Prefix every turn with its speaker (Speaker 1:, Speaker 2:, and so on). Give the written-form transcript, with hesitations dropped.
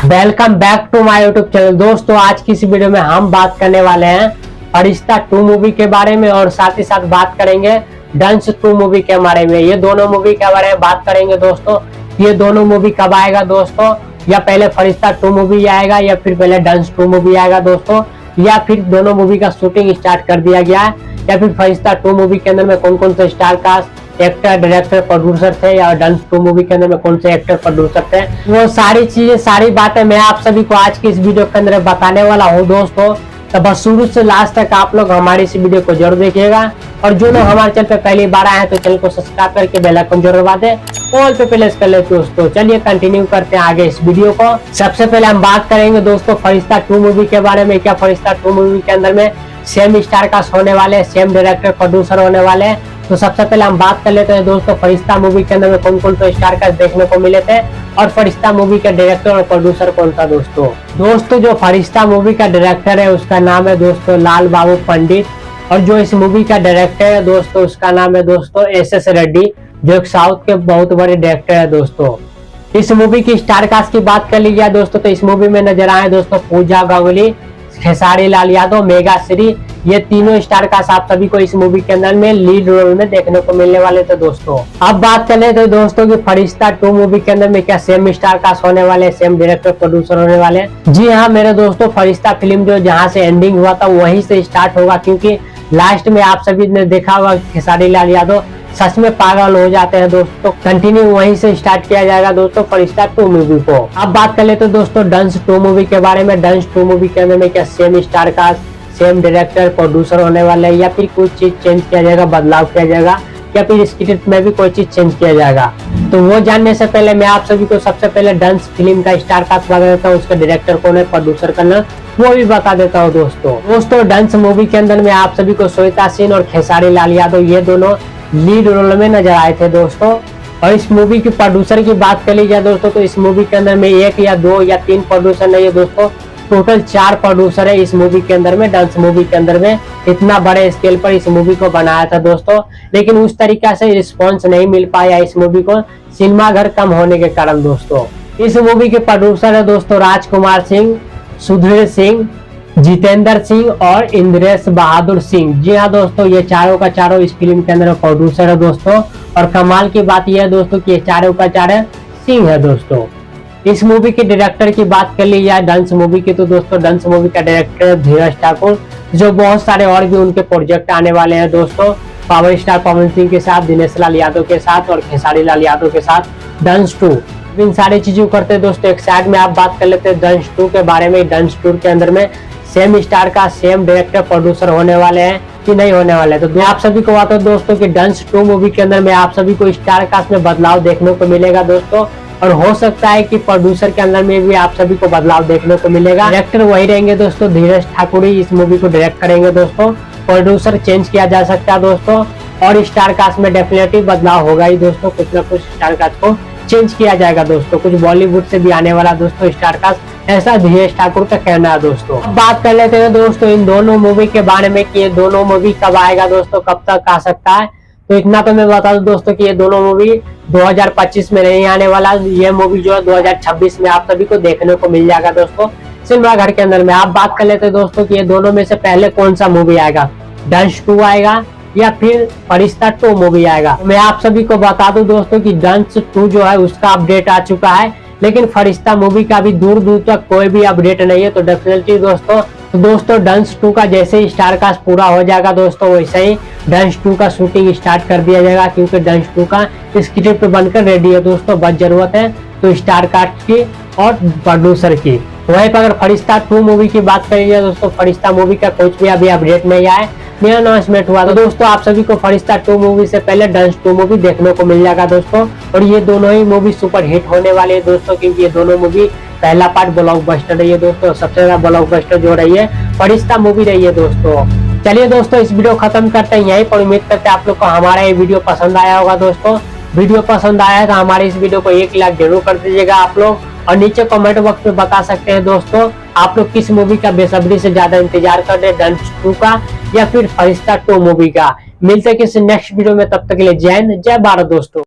Speaker 1: Welcome back to my YouTube channel. दोस्तों आज की इस वीडियो में हम बात करने वाले हैं फरिश्ता 2 मूवी के बारे में और साथ ही साथ बात करेंगे डंस 2 मूवी के बारे में। ये दोनों मूवी के बारे में बात करेंगे दोस्तों। ये दोनों मूवी कब आएगा दोस्तों, या पहले फरिश्ता 2 मूवी आएगा या फिर पहले डंस 2 मूवी आएगा दोस्तों, या फिर दोनों मूवी का शूटिंग स्टार्ट कर दिया गया है, या फिर फरिश्ता 2 मूवी के अंदर में कौन कौन से star cast actor director producer थे, या डंस 2 मूवी के अंदर में कौन से एक्टर प्रोड्यूसर थे, वो सारी चीजें सारी बातें मैं आप सभी को आज की इस वीडियो के अंदर बताने वाला हूँ दोस्तों। तो बस शुरू से लास्ट तक आप लोग हमारी इस वीडियो को जरूर देखिएगा, और जो लोग हमारे चैनल पे पहली बार आए हैं तो चैनल को सब्सक्राइब करके बेल आइकन जरूर दबा दें, ऑल पे प्रेस कर ले दोस्तों। चलिए कंटिन्यू करते हैं आगे इस वीडियो को। सबसे पहले हम बात करेंगे दोस्तों फरिश्ता 2 मूवी के बारे में। क्या फरिश्ता 2 मूवी के अंदर में सेम स्टार कास्ट होने वाले, सेम डायरेक्टर प्रोड्यूसर होने वाले हैं। तो सबसे पहले हम बात कर लेते हैं दोस्तों फरिश्ता मूवी के अंदर में कौन कौन से स्टार कास्ट देखने को मिले थे, और फरिश्ता मूवी का डायरेक्टर और प्रोड्यूसर कौन था दोस्तों। जो फरिश्ता मूवी का डायरेक्टर है उसका नाम है दोस्तों लाल बाबू पंडित, और जो इस मूवी का डायरेक्टर है दोस्तों उसका नाम है दोस्तों एस रेड्डी, जो एक साउथ के बहुत बड़े डायरेक्टर है दोस्तों। इस मूवी की स्टार कास्ट की बात कर ली जाए दोस्तों तो इस मूवी में नजर आए दोस्तों पूजा गांगुली, खेसारी लाल यादव, मेगा श्री, ये तीनों स्टार कास्ट आप सभी को इस मूवी के अंदर में लीड रोल में देखने को मिलने वाले थे दोस्तों। अब बात कर लेते हैं दोस्तों कि फरिश्ता 2 मूवी के अंदर में क्या सेम स्टार कास्ट होने वाले, सेम डायरेक्टर प्रोड्यूसर होने वाले। जी हाँ मेरे दोस्तों, फरिश्ता फिल्म जो जहाँ से एंडिंग हुआ था वहीं से स्टार्ट होगा, क्योंकि लास्ट में आप सभी ने देखा होगा खेसारी लाल यादव सच में पागल हो जाते हैं दोस्तों। कंटिन्यू वहीं से स्टार्ट किया जाएगा दोस्तों फरिश्ता 2 मूवी को। अब बात कर लेते हैं दोस्तों डंस 2 मूवी के बारे में। डंस 2 मूवी के अंदर में क्या same star cast, same director producer होने वाले हैं, या फिर कुछ चीज चेंज किया जाएगा, बदलाव किया जाएगा, या फिर स्क्रिप्ट में भी कोई चीज चेंज किया जाएगा। तो वो जानने से पहले मैं आप सभी को सबसे पहले डंस फिल्म का स्टार कास्ट बता देता हूँ, उसका डायरेक्टर कौन है, प्रोड्यूसर का नाम वो भी बता देता हूँ दोस्तों। डंस मूवी के अंदर में आप सभी को श्वेता सिंह और खेसारी लाल यादव ये दोनों लीड रोल में नजर आए थे दोस्तों। और इस मूवी की प्रोड्यूसर की बात कर ली जाए दोस्तों तो इस मूवी के अंदर में 1 या 2 या 3 प्रोड्यूसर नहीं है दोस्तों, टोटल 4 प्रोड्यूसर है इस मूवी के अंदर में। डांस मूवी के अंदर में इतना बड़े स्केल पर इस मूवी को बनाया था दोस्तों, लेकिन उस तरीके से रिस्पॉन्स नहीं मिल पाया इस मूवी को, सिनेमा घर कम होने के कारण दोस्तों। इस मूवी के प्रोड्यूसर है दोस्तों राजकुमार सिंह, सुधीर सिंह, जितेंद्र सिंह और इंद्रेश बहादुर सिंह। जी हाँ दोस्तों, ये चारों का चारों इस फिल्म के अंदर प्रोड्यूसर है दोस्तों। और कमाल की बात यह है दोस्तों कि ये चारों का चारों सिंह है दोस्तों। इस मूवी के डायरेक्टर की बात कर ली जाए डांस मूवी की तो दोस्तों डांस मूवी का डायरेक्टर धीरज ठाकुर, जो बहुत सारे और भी उनके प्रोजेक्ट आने वाले हैं दोस्तों, पावर स्टार पवन सिंह के साथ, दिनेश लाल यादव के साथ और खेसारी लाल यादव के साथ डांस 2। इन सारी चीजों करते दोस्तों एक साइड में आप बात कर लेते हैं डांस 2 के बारे में। डांस 2 के अंदर में सेम स्टार का सेम डायरेक्टर प्रोड्यूसर होने वाले हैं कि नहीं होने वाले। तो आप सभी को बात है दोस्तों कि डांस 2 मूवी के अंदर में आप सभी को स्टार कास्ट में बदलाव देखने को मिलेगा दोस्तों, और हो सकता है कि प्रोड्यूसर के अंदर में भी आप सभी को बदलाव देखने को मिलेगा। डायरेक्टर वही रहेंगे दोस्तों, धीरज ठाकुर ही इस मूवी को डायरेक्ट करेंगे दोस्तों। प्रोड्यूसर चेंज किया जा सकता है दोस्तों, और स्टार कास्ट में डेफिनेटली बदलाव होगा ही दोस्तों, कुछ ना कुछ स्टार कास्ट को चेंज किया जाएगा दोस्तों। कुछ बॉलीवुड से भी आने वाला दोस्तों स्टार कास्ट, ऐसा धीरज ठाकुर का कहना है दोस्तों। अब बात कर लेते हैं दोस्तों इन दोनों मूवी के बारे में कि ये दोनों मूवी कब आएगा दोस्तों, कब तक आ सकता है। तो इतना तो मैं बता दूं दोस्तों कि ये दोनों मूवी 2025 में नहीं आने वाला, ये मूवी जो है 2026 में आप सभी को देखने को मिल जाएगा दोस्तों सिनेमा घर के अंदर में। आप बात कर लेते हैं दोस्तों कि ये दोनों में से पहले कौन सा मूवी आएगा, डंस 2 आएगा या फिर फरिश्ता 2 मूवी आएगा। मैं आप सभी को बता दूं दोस्तों कि डंस 2 जो है उसका अपडेट आ चुका है, लेकिन फरिश्ता मूवी का भी दूर दूर तक कोई भी अपडेट नहीं है। तो डेफिनेटली दोस्तों डंस 2 का जैसे ही स्टार कास्ट पूरा हो जाएगा दोस्तों वैसे ही डंस 2 का शूटिंग स्टार्ट कर दिया जाएगा, क्योंकि डंस 2 का स्क्रिप्ट बनकर रेडी है दोस्तों। बस जरूरत है तो स्टार कास्ट की और प्रोड्यूसर की। वहीं पर अगर फरिश्ता 2 मूवी की बात करेंगे दोस्तों, फरिश्ता मूवी का कुछ भी अभी अपडेट नहीं आया, नया अनाउंसमेंट हुआ। तो दोस्तों आप सभी को फरिश्ता 2 मूवी से पहले डंस 2 मूवी देखने को मिल जाएगा दोस्तों, और ये दोनों ही मूवी सुपर हिट होने वाले हैं दोस्तों, क्योंकि ये दोनों मूवी पहला पार्ट ब्लॉकबस्टर रही है दोस्तों, सबसे ज्यादा ब्लॉकबस्टर जो रही है फरिश्ता मूवी रही है दोस्तों। चलिए दोस्तों इस वीडियो खत्म करते हैं यहीं पर। उम्मीद करते हैं आप लोग को हमारा ये वीडियो पसंद आया होगा दोस्तों। वीडियो पसंद आया है तो हमारे इस वीडियो को 1 लाख जरूर कर दीजिएगा आप लोग, और नीचे कमेंट बॉक्स में बता सकते हैं दोस्तों आप लोग किस मूवी का बेसब्री से ज्यादा इंतजार कर रहे हैं, डंस 2 का या फिर फरिश्ता 2 मूवी का। मिलते हैं किसी नेक्स्ट वीडियो में, तब तक के लिए जय हिंद, जय भारत दोस्तों।